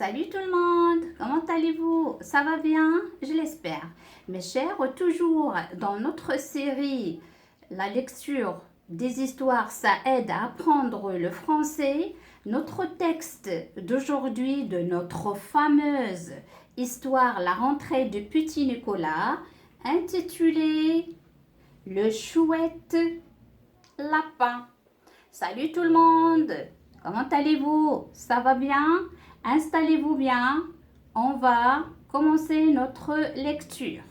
Salut tout le monde, comment allez-vous? Ça va bien? Je l'espère. Mes chers, toujours dans notre série La lecture des histoires, ça aide à apprendre le français. Notre texte d'aujourd'hui de notre fameuse histoire La rentrée de Petit Nicolas, intitulée Le chouette lapin. Salut tout le monde, comment allez-vous? Ça va bien? Installez-vous bien, on va commencer notre lecture.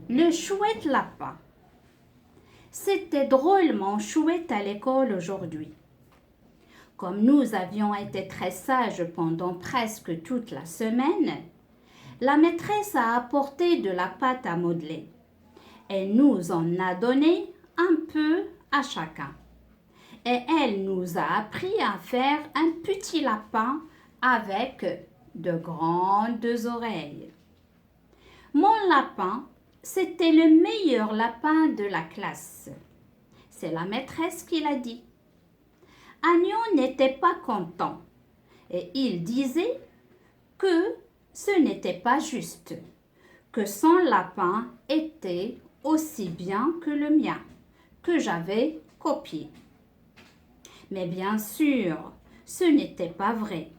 Le chouette lapin. C'était drôlement chouette à l'école aujourd'hui. Comme nous avions été très sages pendant presque toute la semaine, la maîtresse a apporté de la pâte à modeler. Elle nous en a donné un peu à chacun. Et elle nous a appris à faire un petit lapin avec de grandes oreilles. Mon lapin, c'était le meilleur lapin de la classe. C'est la maîtresse qui l'a dit. Agnon n'était pas content et il disait que ce n'était pas juste, que son lapin était aussi bien que le mien, que j'avais copié. Mais bien sûr, ce n'était pas vrai.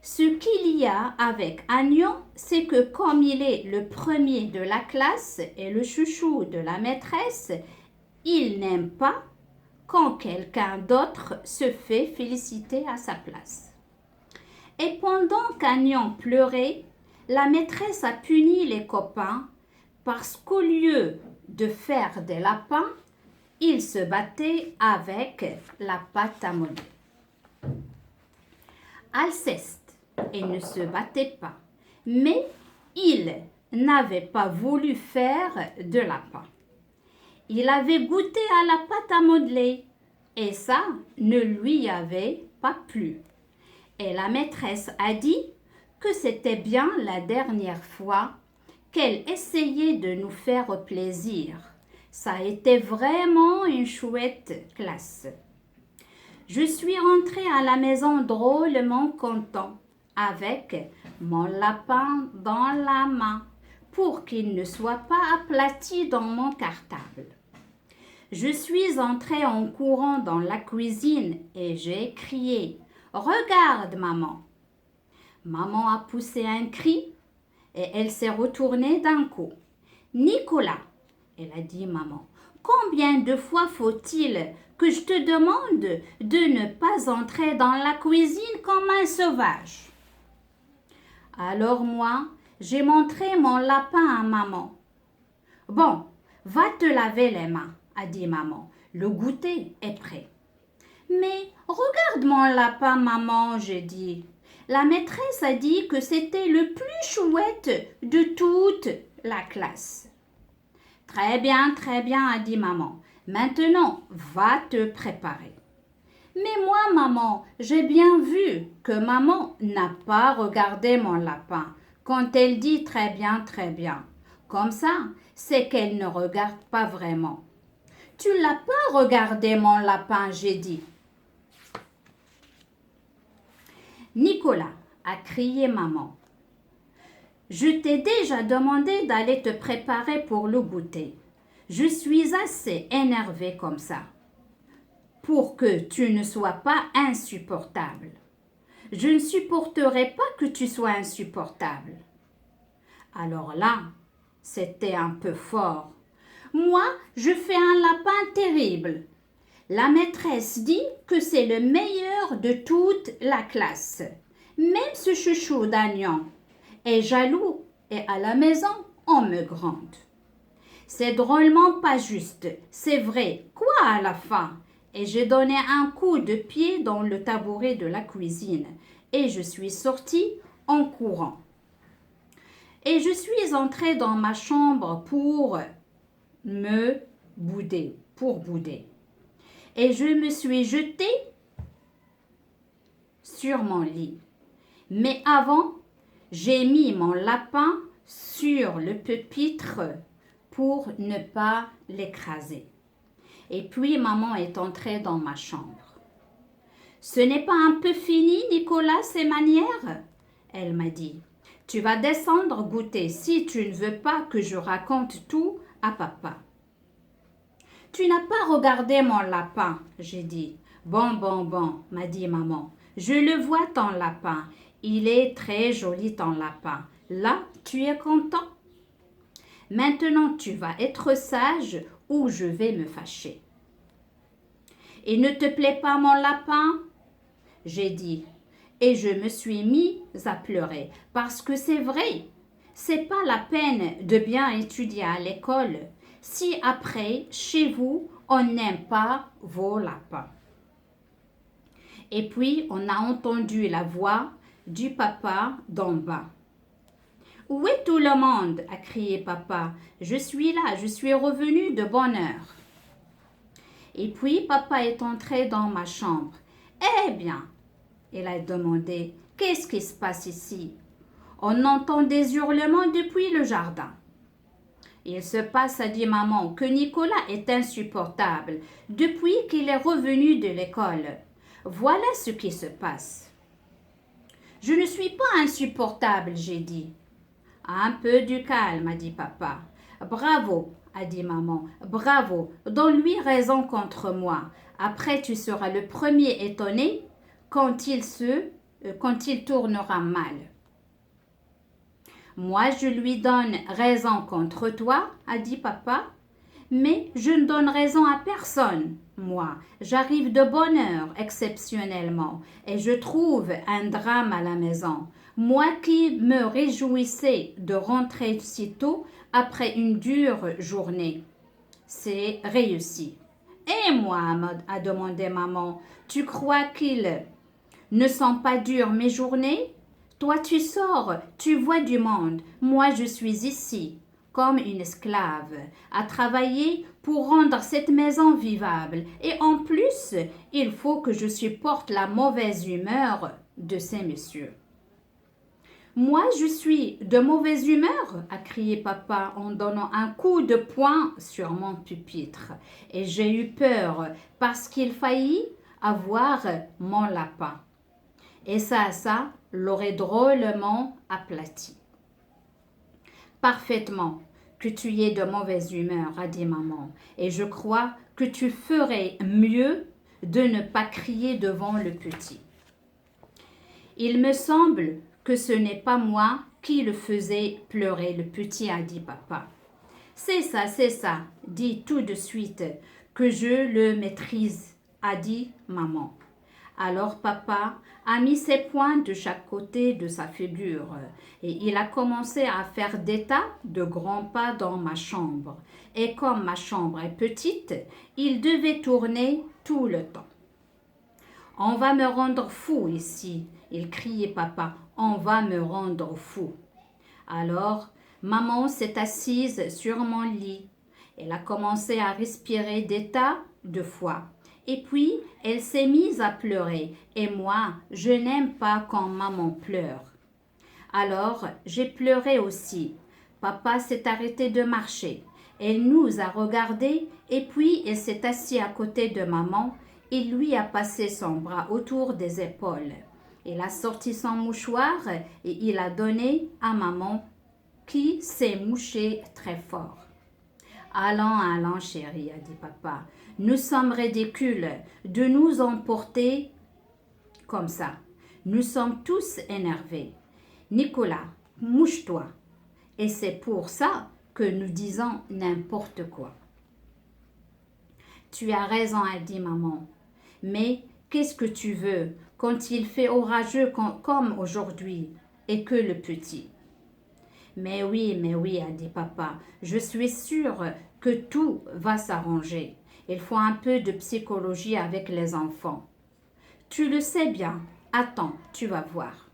Ce qu'il y a avec Agnon, c'est que comme il est le premier de la classe et le chouchou de la maîtresse, il n'aime pas quand quelqu'un d'autre se fait féliciter à sa place. Et pendant qu'Agnon pleurait, la maîtresse a puni les copains parce qu'au lieu de faire des lapins, il se battait avec la pâte à modeler. Alceste, il ne se battait pas, mais il n'avait pas voulu faire de lapin. Il avait goûté à la pâte à modeler et ça ne lui avait pas plu. Et la maîtresse a dit que c'était bien la dernière fois qu'elle essayait de nous faire plaisir. Ça a été vraiment une chouette classe. Je suis rentrée à la maison drôlement content avec mon lapin dans la main pour qu'il ne soit pas aplati dans mon cartable. Je suis entrée en courant dans la cuisine et j'ai crié « Regarde, maman !» Maman a poussé un cri et elle s'est retournée d'un coup. « Nicolas !» Elle a dit maman, combien de fois faut-il que je te demande de ne pas entrer dans la cuisine comme un sauvage? Alors moi, j'ai montré mon lapin à maman. Bon, va te laver les mains, a dit maman. Le goûter est prêt. Mais regarde mon lapin, maman, j'ai dit. La maîtresse a dit que c'était le plus chouette de toute la classe. Très bien, a dit maman. Maintenant, va te préparer. Mais moi, maman, j'ai bien vu que maman n'a pas regardé mon lapin quand elle dit très bien. Comme ça, c'est qu'elle ne regarde pas vraiment. Tu l'as pas regardé mon lapin, j'ai dit. Nicolas, a crié maman. Je t'ai déjà demandé d'aller te préparer pour le goûter. Je suis assez énervée comme ça pour que tu ne sois pas insupportable. Je ne supporterai pas que tu sois insupportable. Alors là, c'était un peu fort. Moi, je fais un lapin terrible. La maîtresse dit que c'est le meilleur de toute la classe. Même ce chouchou d'Agnon est jaloux et à la maison, on me gronde. C'est drôlement pas juste, c'est vrai. Quoi à la fin? Et j'ai donné un coup de pied dans le tabouret de la cuisine et je suis sortie en courant. Et je suis entrée dans ma chambre pour bouder. Et je me suis jetée sur mon lit. Mais avant, j'ai mis mon lapin sur le pupitre pour ne pas l'écraser. Et puis maman est entrée dans ma chambre. Ce n'est pas un peu fini, Nicolas, ces manières? Elle m'a dit. Tu vas descendre goûter si tu ne veux pas que je raconte tout à papa. Tu n'as pas regardé mon lapin, j'ai dit. Bon, m'a dit maman. Je le vois ton lapin. Il est très joli ton lapin. Là, tu es content? Maintenant, tu vas être sage ou je vais me fâcher. Il ne te plaît pas mon lapin? J'ai dit. Et je me suis mise à pleurer parce que c'est vrai. C'est pas la peine de bien étudier à l'école si après, chez vous, on n'aime pas vos lapins. Et puis, on a entendu la voix du papa d'en bas. Où est tout le monde? A crié papa. Je suis là, je suis revenu de bonne heure. Et puis, papa est entré dans ma chambre. Eh bien, il a demandé, qu'est-ce qui se passe ici? On entend des hurlements depuis le jardin. Il se passe, a dit maman, que Nicolas est insupportable depuis qu'il est revenu de l'école. Voilà ce qui se passe. Je ne suis pas insupportable, j'ai dit. Un peu du calme, a dit papa. Bravo, a dit maman. Bravo, donne-lui raison contre moi. Après, tu seras le premier étonné quand il tournera mal. Moi, je lui donne raison contre toi, a dit papa, mais je ne donne raison à personne. Moi, j'arrive de bonne heure, exceptionnellement, et je trouve un drame à la maison. Moi qui me réjouissais de rentrer si tôt après une dure journée. C'est réussi. Et moi, a demandé maman, tu crois qu'ils ne sont pas dures mes journées? Toi, tu sors, tu vois du monde. Moi, je suis ici, comme une esclave, à travailler pour rendre cette maison vivable. Et en plus, il faut que je supporte la mauvaise humeur de ces messieurs. Moi, je suis de mauvaise humeur, a crié papa en donnant un coup de poing sur mon pupitre. Et j'ai eu peur parce qu'il faillit avoir mon lapin. Et ça l'aurait drôlement aplati. Parfaitement que tu es de mauvaise humeur, a dit maman, et je crois que tu ferais mieux de ne pas crier devant le petit. Il me semble que ce n'est pas moi qui le faisais pleurer, le petit, a dit papa. C'est ça, dit tout de suite, que je le maîtrise, a dit maman. Alors papa a mis ses poings de chaque côté de sa figure et il a commencé à faire des tas de grands pas dans ma chambre. Et comme ma chambre est petite, il devait tourner tout le temps. On va me rendre fou ici, il criait papa, on va me rendre fou. Alors maman s'est assise sur mon lit. Elle a commencé à respirer des tas de fois. Et puis, elle s'est mise à pleurer. Et moi, je n'aime pas quand maman pleure. Alors, j'ai pleuré aussi. Papa s'est arrêté de marcher. Elle nous a regardés et puis elle s'est assise à côté de maman et lui a passé son bras autour des épaules. Il a sorti son mouchoir et il a donné à maman qui s'est mouchée très fort. Allons, chérie, a dit papa. Nous sommes ridicules de nous emporter comme ça. Nous sommes tous énervés. Nicolas, mouche-toi. Et c'est pour ça que nous disons n'importe quoi. Tu as raison, a dit maman. Mais qu'est-ce que tu veux quand il fait orageux comme aujourd'hui et que le petit? Mais oui, a dit papa, je suis sûre que tout va s'arranger. Il faut un peu de psychologie avec les enfants. Tu le sais bien. Attends, tu vas voir.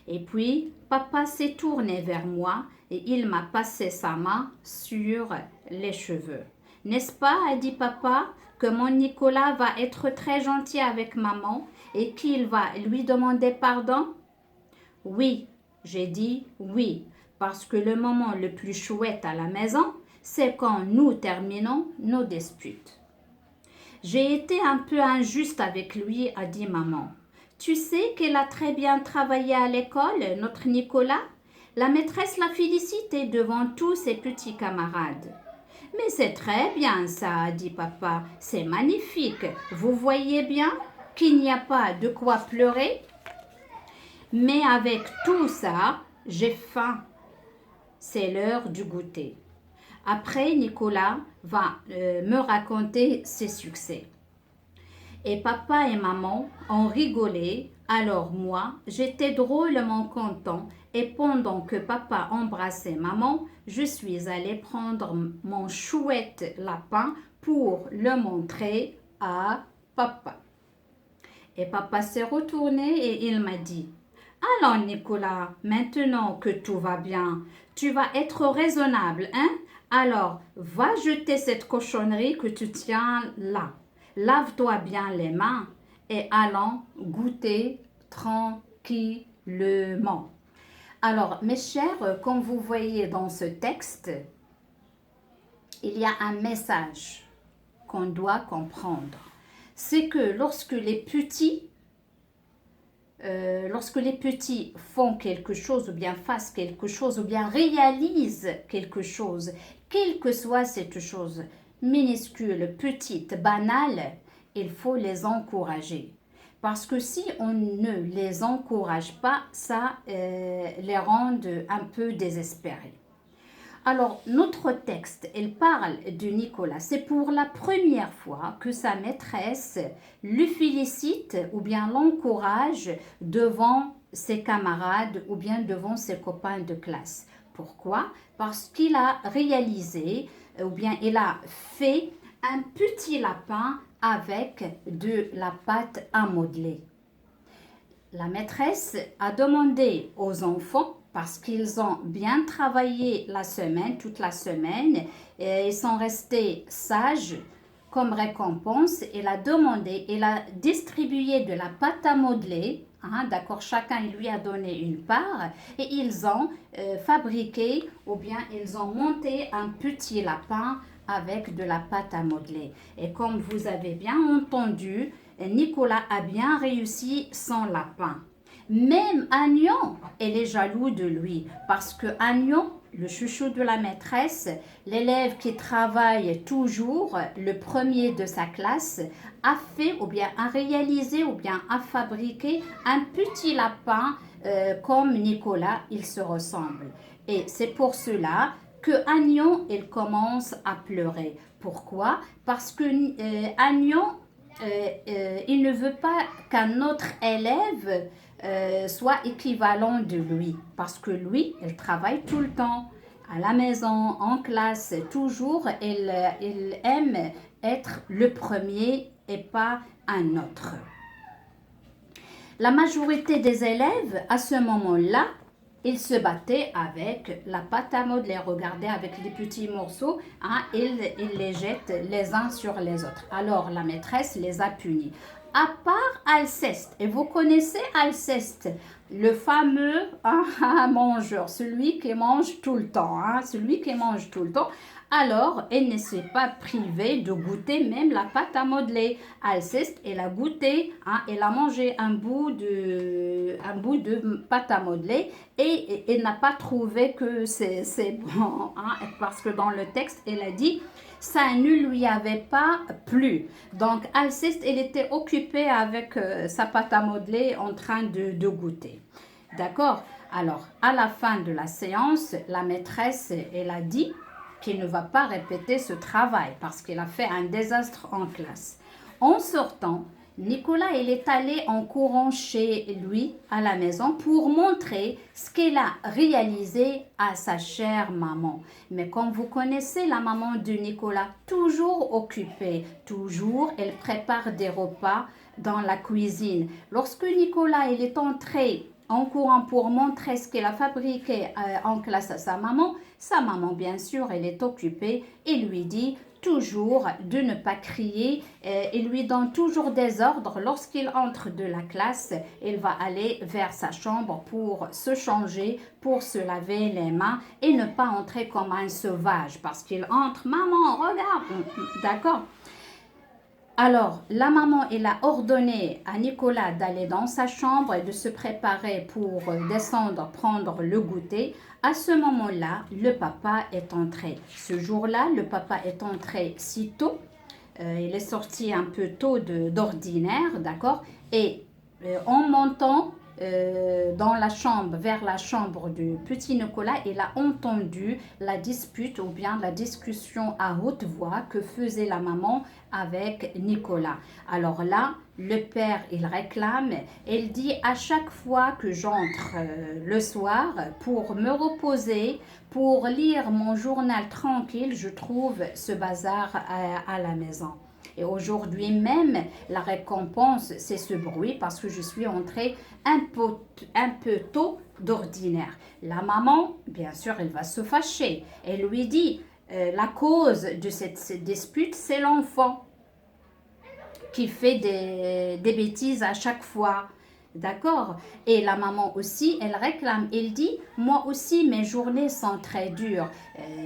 Et puis, papa s'est tourné vers moi et il m'a passé sa main sur les cheveux. N'est-ce pas, a dit papa, que mon Nicolas va être très gentil avec maman et qu'il va lui demander pardon? Oui, j'ai dit oui. Parce que le moment le plus chouette à la maison, c'est quand nous terminons nos disputes. J'ai été un peu injuste avec lui, a dit maman. Tu sais qu'elle a très bien travaillé à l'école, notre Nicolas? La maîtresse l'a félicité devant tous ses petits camarades. Mais c'est très bien ça, a dit papa. C'est magnifique. Vous voyez bien qu'il n'y a pas de quoi pleurer? Mais avec tout ça, j'ai faim. C'est l'heure du goûter. Après, Nicolas va me raconter ses succès. Et papa et maman ont rigolé. Alors moi, j'étais drôlement content et pendant que papa embrassait maman, je suis allée prendre mon chouette lapin pour le montrer à papa. Et papa s'est retourné et il m'a dit: allons Nicolas, maintenant que tout va bien, tu vas être raisonnable, hein? Alors, va jeter cette cochonnerie que tu tiens là. Lave-toi bien les mains et allons goûter tranquillement. Alors, mes chers, comme vous voyez dans ce texte, il y a un message qu'on doit comprendre. C'est que lorsque les petits font quelque chose ou bien fassent quelque chose ou bien réalisent quelque chose, quelle que soit cette chose, minuscule, petite, banale, il faut les encourager. Parce que si on ne les encourage pas, ça les rend un peu désespérés. Alors, notre texte, il parle de Nicolas. C'est pour la première fois que sa maîtresse le félicite ou bien l'encourage devant ses camarades ou bien devant ses copains de classe. Pourquoi? Parce qu'il a réalisé ou bien il a fait un petit lapin avec de la pâte à modeler. La maîtresse a demandé aux enfants, parce qu'ils ont bien travaillé la semaine, toute la semaine, et ils sont restés sages comme récompense. Elle a demandé, elle a distribué de la pâte à modeler, d'accord, chacun lui a donné une part, et ils ont fabriqué ou bien ils ont monté un petit lapin avec de la pâte à modeler. Et comme vous avez bien entendu, Nicolas a bien réussi son lapin. Même Agnon, elle est jaloux de lui parce que Agnon, le chouchou de la maîtresse, l'élève qui travaille toujours, le premier de sa classe, a fait ou bien a réalisé ou bien a fabriqué un petit lapin comme Nicolas, il se ressemble. Et c'est pour cela que Agnon, il commence à pleurer. Pourquoi? Parce que Agnon, il ne veut pas qu'un autre élève soit équivalent de lui. Parce que lui, il travaille tout le temps, à la maison, en classe, toujours, il aime être le premier et pas un autre. La majorité des élèves, à ce moment-là, ils se battaient avec la pâte à modeler. Regardez, avec les petits morceaux, ils les jettent les uns sur les autres. Alors, la maîtresse les a punis. À part Alceste, et vous connaissez Alceste, le fameux mangeur, celui qui mange tout le temps, celui qui mange tout le temps. Alors, elle ne s'est pas privée de goûter même la pâte à modeler. Alceste, elle a goûté, elle a mangé un bout de pâte à modeler et elle n'a pas trouvé que c'est bon, parce que dans le texte, elle a dit ça ne lui avait pas plu. Donc, Alceste, elle était occupée avec sa pâte à modeler en train de goûter. D'accord? Alors, à la fin de la séance, la maîtresse, elle a dit qu'il ne va pas répéter ce travail parce qu'il a fait un désastre en classe. En sortant, Nicolas, il est allé en courant chez lui à la maison pour montrer ce qu'il a réalisé à sa chère maman. Mais comme vous connaissez la maman de Nicolas, toujours occupée, toujours, elle prépare des repas dans la cuisine. Lorsque Nicolas il est entré en courant pour montrer ce qu'il a fabriqué en classe à sa maman, bien sûr, elle est occupée et lui dit toujours de ne pas crier. Il lui donne toujours des ordres. Lorsqu'il entre de la classe, il va aller vers sa chambre pour se changer, pour se laver les mains et ne pas entrer comme un sauvage parce qu'il entre. Maman, regarde. D'accord? Alors, la maman, elle a ordonné à Nicolas d'aller dans sa chambre et de se préparer pour descendre, prendre le goûter. À ce moment-là, le papa est entré. Ce jour-là, le papa est entré si tôt. Il est sorti un peu tôt d'ordinaire, d'accord? Et en montant dans la chambre, vers la chambre du petit Nicolas, il a entendu la dispute ou bien la discussion à haute voix que faisait la maman avec Nicolas. Alors là, le père, il réclame, il dit à chaque fois que j'entre le soir pour me reposer, pour lire mon journal tranquille, je trouve ce bazar à la maison. Et aujourd'hui même, la récompense, c'est ce bruit parce que je suis entrée un peu tôt d'ordinaire. La maman, bien sûr, elle va se fâcher. Elle lui dit, la cause de cette dispute, c'est l'enfant qui fait des bêtises à chaque fois. D'accord? Et la maman aussi, elle réclame. Elle dit, moi aussi, mes journées sont très dures.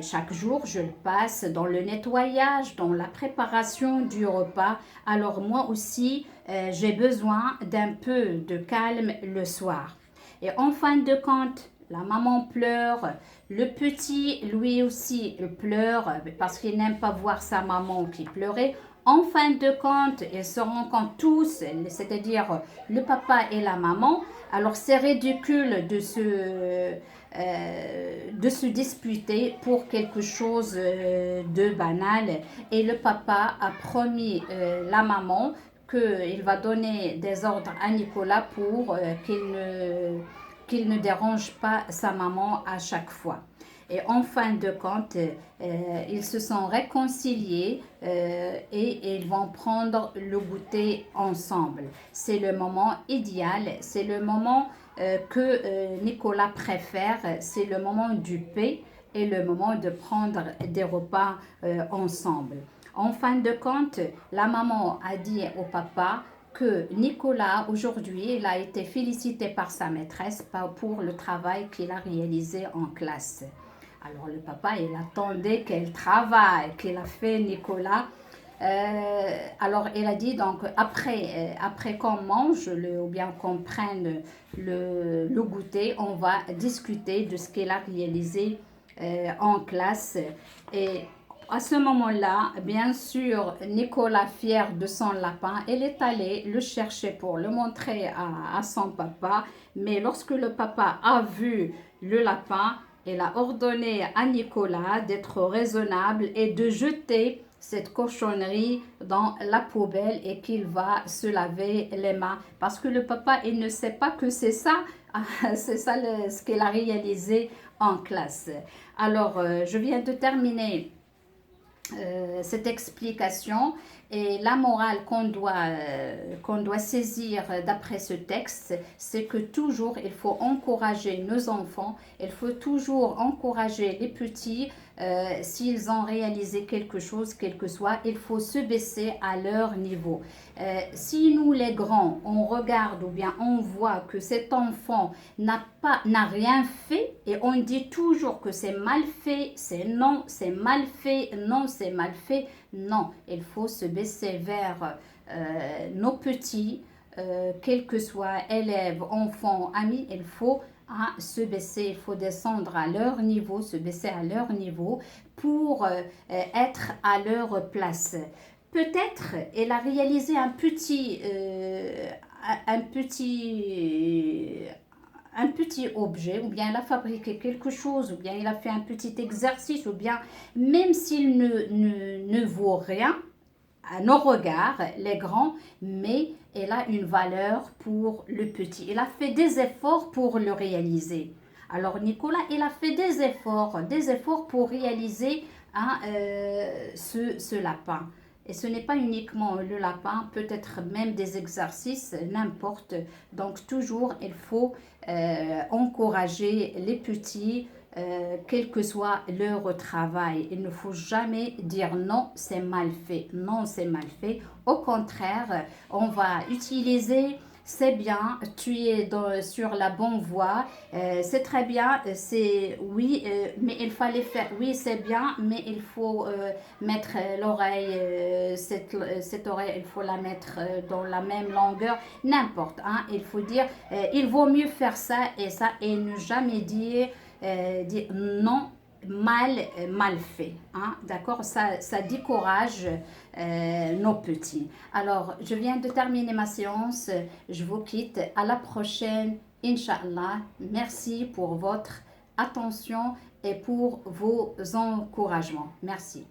Chaque jour, je le passe dans le nettoyage, dans la préparation du repas. Alors moi aussi, j'ai besoin d'un peu de calme le soir. Et en fin de compte, la maman pleure, le petit, lui aussi, il pleure parce qu'il n'aime pas voir sa maman qui pleurait. En fin de compte, ils se rencontrent tous, c'est-à-dire le papa et la maman. Alors c'est ridicule de se disputer pour quelque chose de banal. Et le papa a promis la maman qu'il va donner des ordres à Nicolas pour qu'il ne dérange pas sa maman à chaque fois. Et en fin de compte, ils se sont réconciliés et ils vont prendre le goûter ensemble. C'est le moment idéal, c'est le moment que Nicolas préfère, c'est le moment du paix et le moment de prendre des repas ensemble. En fin de compte, la maman a dit au papa que Nicolas, aujourd'hui, il a été félicité par sa maîtresse pour le travail qu'il a réalisé en classe. Alors le papa, il attendait quel travail qu'il a fait Nicolas. Alors il a dit donc après qu'on mange ou bien qu'on prenne le goûter, on va discuter de ce qu'il a réalisé en classe. Et à ce moment-là, bien sûr, Nicolas, fier de son lapin, il est allé le chercher pour le montrer à son papa. Mais lorsque le papa a vu le lapin, il a ordonné à Nicolas d'être raisonnable et de jeter cette cochonnerie dans la poubelle et qu'il va se laver les mains. Parce que le papa, il ne sait pas que c'est ça, c'est ça ce qu'il a réalisé en classe. Alors, je viens de terminer cette explication et la morale qu'on doit saisir d'après ce texte, c'est que toujours il faut encourager nos enfants, il faut toujours encourager les petits s'ils ont réalisé quelque chose, quel que soit, il faut se baisser à leur niveau. Si nous les grands, on regarde ou bien on voit que cet enfant n'a rien fait et on dit toujours que c'est mal fait, c'est non, c'est mal fait, non, c'est mal fait. Non, il faut se baisser vers nos petits, quels que soient élèves, enfants, amis, il faut se baisser, il faut descendre à leur niveau, se baisser à leur niveau pour être à leur place. Peut-être elle a réalisé un petit objet, ou bien il a fabriqué quelque chose, ou bien il a fait un petit exercice, ou bien même s'il ne vaut rien à nos regards, les grands, mais elle a une valeur pour le petit. Il a fait des efforts pour le réaliser. Alors Nicolas, il a fait des efforts pour réaliser ce lapin. Et ce n'est pas uniquement le lapin, peut-être même des exercices, n'importe. Donc toujours, il faut encourager les petits, quel que soit leur travail. Il ne faut jamais dire non, c'est mal fait. Non, c'est mal fait. Au contraire, on va utiliser c'est bien, tu es sur la bonne voie, c'est très bien, c'est oui, mais il fallait faire, oui, c'est bien, mais il faut mettre l'oreille, cette oreille, il faut la mettre dans la même longueur, n'importe, hein, il faut dire, il vaut mieux faire ça, et ne jamais dire non mal fait. Hein? D'accord, ça décourage nos petits. Alors, je viens de terminer ma séance. Je vous quitte. À la prochaine, Inch'Allah. Merci pour votre attention et pour vos encouragements. Merci.